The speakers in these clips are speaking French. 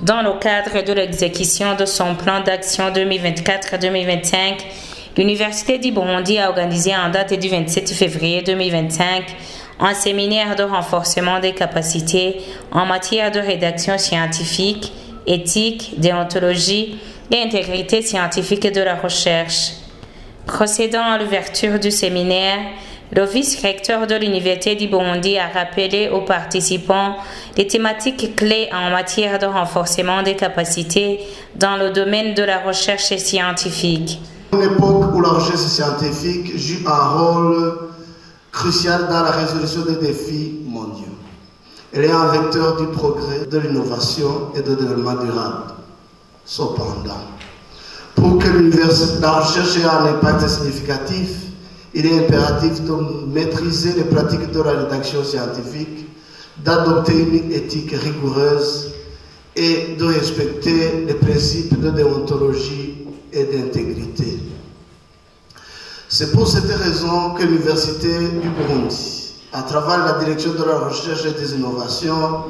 Dans le cadre de l'exécution de son plan d'action 2024-2025, l'Université du Burundi a organisé en date du 27 février 2025 un séminaire de renforcement des capacités en matière de rédaction scientifique, éthique, déontologie et intégrité scientifique de la recherche. Procédant à l'ouverture du séminaire, le vice-recteur de l'Université du Burundi a rappelé aux participants les thématiques clés en matière de renforcement des capacités dans le domaine de la recherche scientifique. Une époque où la recherche scientifique joue un rôle crucial dans la résolution des défis mondiaux. Elle est un vecteur du progrès, de l'innovation et du développement durable. Cependant, pour que la recherche ait un impact significatif, il est impératif de maîtriser les pratiques de la rédaction scientifique, d'adopter une éthique rigoureuse et de respecter les principes de déontologie et d'intégrité. C'est pour cette raison que l'Université du Burundi, à travers la direction de la recherche et des innovations,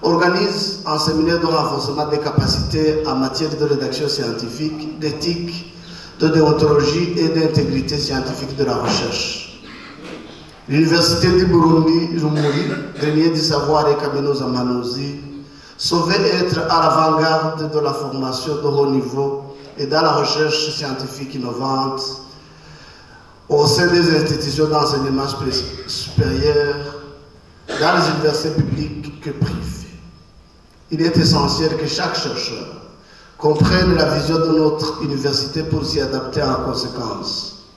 organise un séminaire de renforcement des capacités en matière de rédaction scientifique, d'éthique, de déontologie et d'intégrité scientifique de la recherche. L'Université du Burundi, Rumuri, grenier du savoir et Kameno Zamanozi, saurait être à l'avant-garde de la formation de haut niveau et dans la recherche scientifique innovante au sein des institutions d'enseignement supérieur, dans les universités publiques que privées. Il est essentiel que chaque chercheur comprenne la vision de notre université pour s'y adapter en conséquence.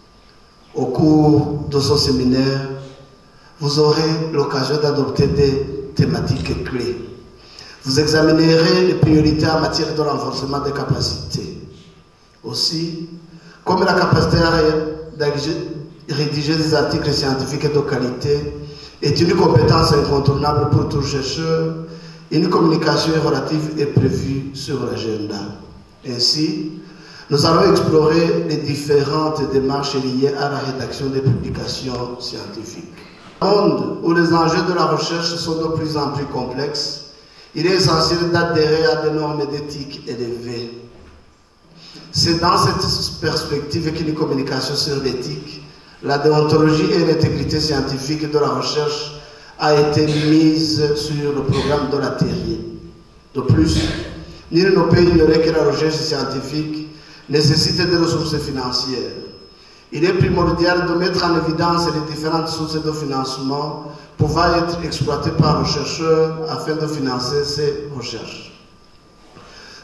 Au cours de ce séminaire, vous aurez l'occasion d'adopter des thématiques clés. Vous examinerez les priorités en matière de renforcement des capacités. Aussi, comme la capacité à rédiger des articles scientifiques de qualité est une compétence incontournable pour tout chercheur, une communication relative est prévue sur l'agenda. Ainsi, nous allons explorer les différentes démarches liées à la rédaction des publications scientifiques. Dans un monde où les enjeux de la recherche sont de plus en plus complexes, il est essentiel d'adhérer à des normes d'éthique élevées. C'est dans cette perspective qu'une communication sur l'éthique, la déontologie et l'intégrité scientifique de la recherche a été mise sur le programme de l'atelier. De plus, nul ne peut ignorer que la recherche scientifique nécessite des ressources financières. Il est primordial de mettre en évidence les différentes sources de financement pouvant être exploitées par le chercheur afin de financer ses recherches.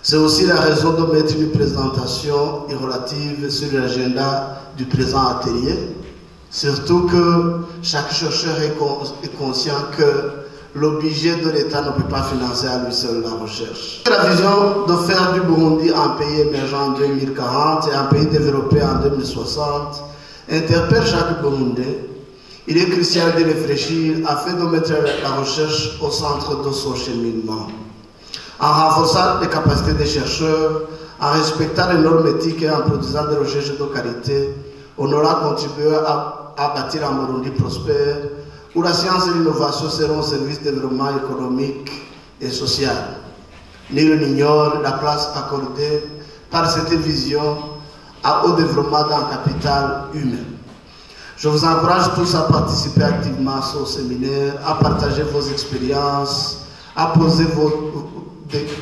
C'est aussi la raison de mettre une présentation relative sur l'agenda du présent atelier. Surtout que chaque chercheur est conscient que le budget de l'État ne peut pas financer à lui seul la recherche. La vision de faire du Burundi un pays émergent en 2040 et un pays développé en 2060 interpelle chaque Burundais. Il est crucial de réfléchir afin de mettre la recherche au centre de son cheminement. En renforçant les capacités des chercheurs, en respectant les normes éthiques et en produisant des recherches de qualité, on aura contribué à bâtir un Burundi prospère où la science et l'innovation seront au service du développement économique et social. Nul n'ignore la place accordée par cette vision au développement d'un capital humain. Je vous encourage tous à participer activement à ce séminaire, à partager vos expériences, à poser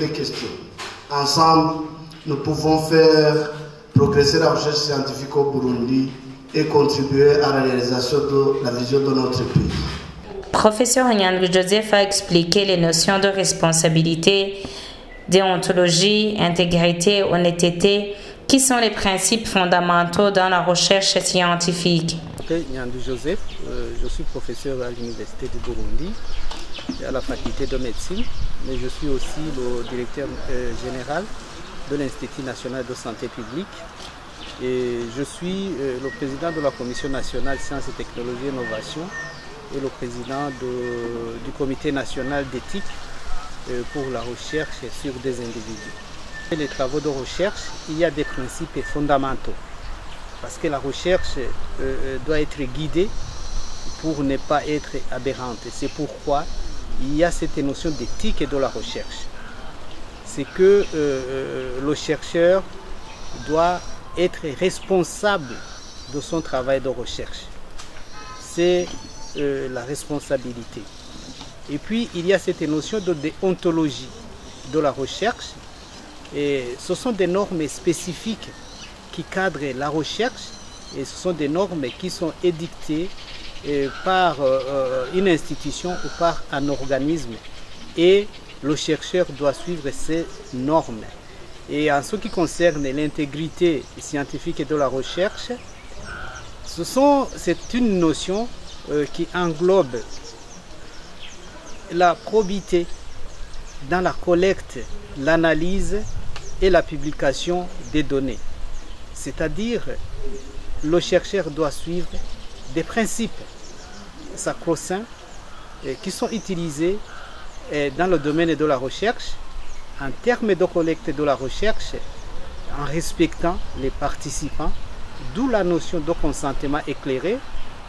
des questions. Ensemble, nous pouvons faire progresser la recherche scientifique au Burundi et contribuer à la réalisation de la vision de notre pays. Professeur Nyandwi Joseph a expliqué les notions de responsabilité, déontologie, intégrité, honnêteté, qui sont les principes fondamentaux dans la recherche scientifique. Nyandwi Joseph, je suis professeur à l'Université du Burundi, à la faculté de médecine, mais je suis aussi le directeur général de l'Institut national de santé publique. Et je suis le président de la Commission nationale sciences et technologies et innovation et le président du comité national d'éthique pour la recherche sur des individus. Dans les travaux de recherche, il y a des principes fondamentaux parce que la recherche doit être guidée pour ne pas être aberrante. C'est pourquoi il y a cette notion d'éthique de la recherche. c'est que le chercheur doit être responsable de son travail de recherche. C'est la responsabilité. Et puis, il y a cette notion de déontologie de la recherche. Et ce sont des normes spécifiques qui cadrent la recherche et ce sont des normes qui sont édictées par une institution ou par un organisme. Et le chercheur doit suivre ces normes. Et en ce qui concerne l'intégrité scientifique de la recherche, c'est une notion qui englobe la probité dans la collecte, l'analyse et la publication des données. C'est-à-dire, le chercheur doit suivre des principes sacro-saints qui sont utilisés dans le domaine de la recherche, en termes de collecte de la recherche, en respectant les participants, d'où la notion de consentement éclairé,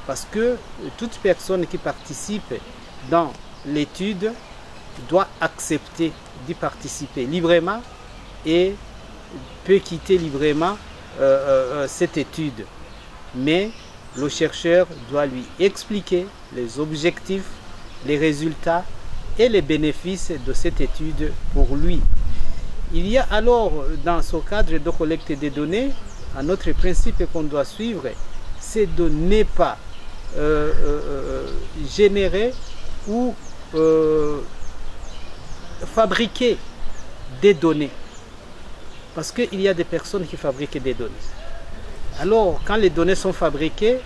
parce que toute personne qui participe dans l'étude doit accepter d'y participer librement et peut quitter librement cette étude. Mais le chercheur doit lui expliquer les objectifs, les résultats et les bénéfices de cette étude pour lui. Il y a alors, dans ce cadre de collecte des données, un autre principe qu'on doit suivre, c'est de ne pas générer ou fabriquer des données. Parce qu'il y a des personnes qui fabriquent des données. Alors, quand les données sont fabriquées,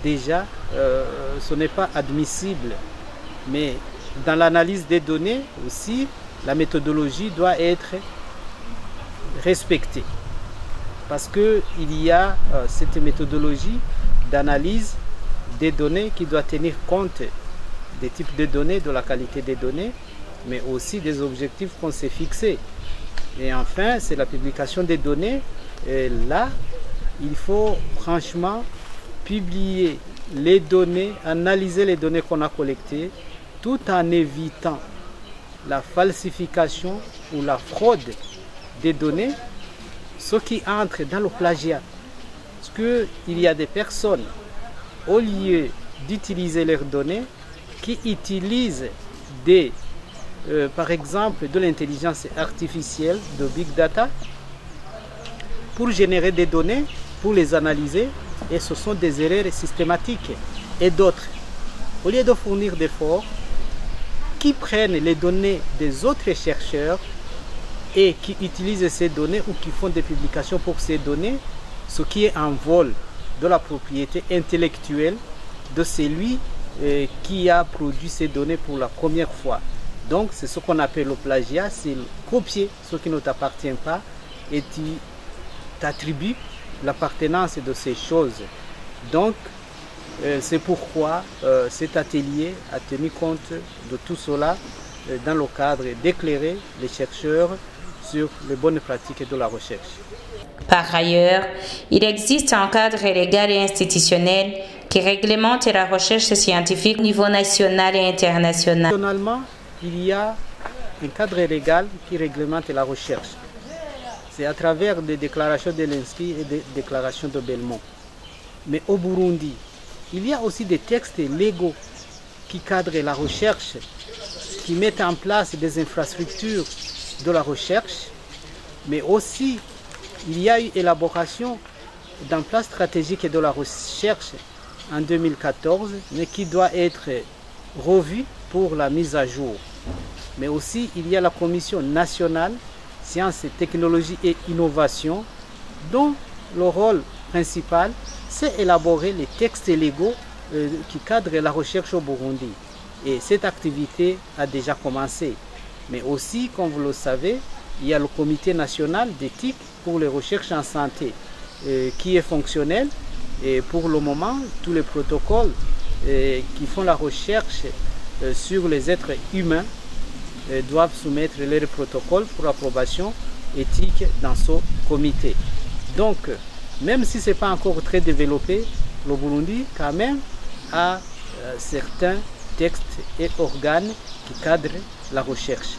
déjà, ce n'est pas admissible. Mais dans l'analyse des données aussi, la méthodologie doit être respectée. Parce qu'il y a cette méthodologie d'analyse des données qui doit tenir compte des types de données, de la qualité des données, mais aussi des objectifs qu'on s'est fixés. Et enfin, c'est la publication des données. Et là, il faut franchement publier les données, analyser les données qu'on a collectées, tout en évitant la falsification ou la fraude des données, ce qui entre dans le plagiat. Parce qu'il y a des personnes, au lieu d'utiliser leurs données, qui utilisent par exemple de l'intelligence artificielle, de big data, pour générer des données, pour les analyser, et ce sont des erreurs systématiques. Et d'autres, au lieu de fournir d'efforts, qui prennent les données des autres chercheurs et qui utilisent ces données ou qui font des publications pour ces données, ce qui est un vol de la propriété intellectuelle de celui qui a produit ces données pour la première fois. Donc c'est ce qu'on appelle le plagiat, c'est copier ce qui ne t'appartient pas et tu t'attribues l'appartenance de ces choses. Donc c'est pourquoi cet atelier a tenu compte de tout cela dans le cadre d'éclairer les chercheurs sur les bonnes pratiques de la recherche. Par ailleurs, il existe un cadre légal et institutionnel qui réglemente la recherche scientifique au niveau national et international. Nationalement, il y a un cadre légal qui réglemente la recherche. C'est à travers des déclarations de l'INSCI et des déclarations de Belmont. Mais au Burundi, il y a aussi des textes légaux qui cadrent la recherche, qui mettent en place des infrastructures de la recherche, mais aussi il y a eu élaboration d'un plan stratégique de la recherche en 2014, mais qui doit être revu pour la mise à jour. Mais aussi il y a la Commission nationale Sciences, Technologies et Innovation, dont le rôle principal, c'est élaborer les textes légaux qui cadrent la recherche au Burundi. Et cette activité a déjà commencé. Mais aussi, comme vous le savez, il y a le Comité national d'éthique pour les recherches en santé qui est fonctionnel. Et pour le moment, tous les protocoles qui font la recherche sur les êtres humains doivent soumettre leurs protocoles pour approbation éthique dans ce comité. Donc, même si ce n'est pas encore très développé, le Burundi quand même a certains textes et organes qui cadrent la recherche.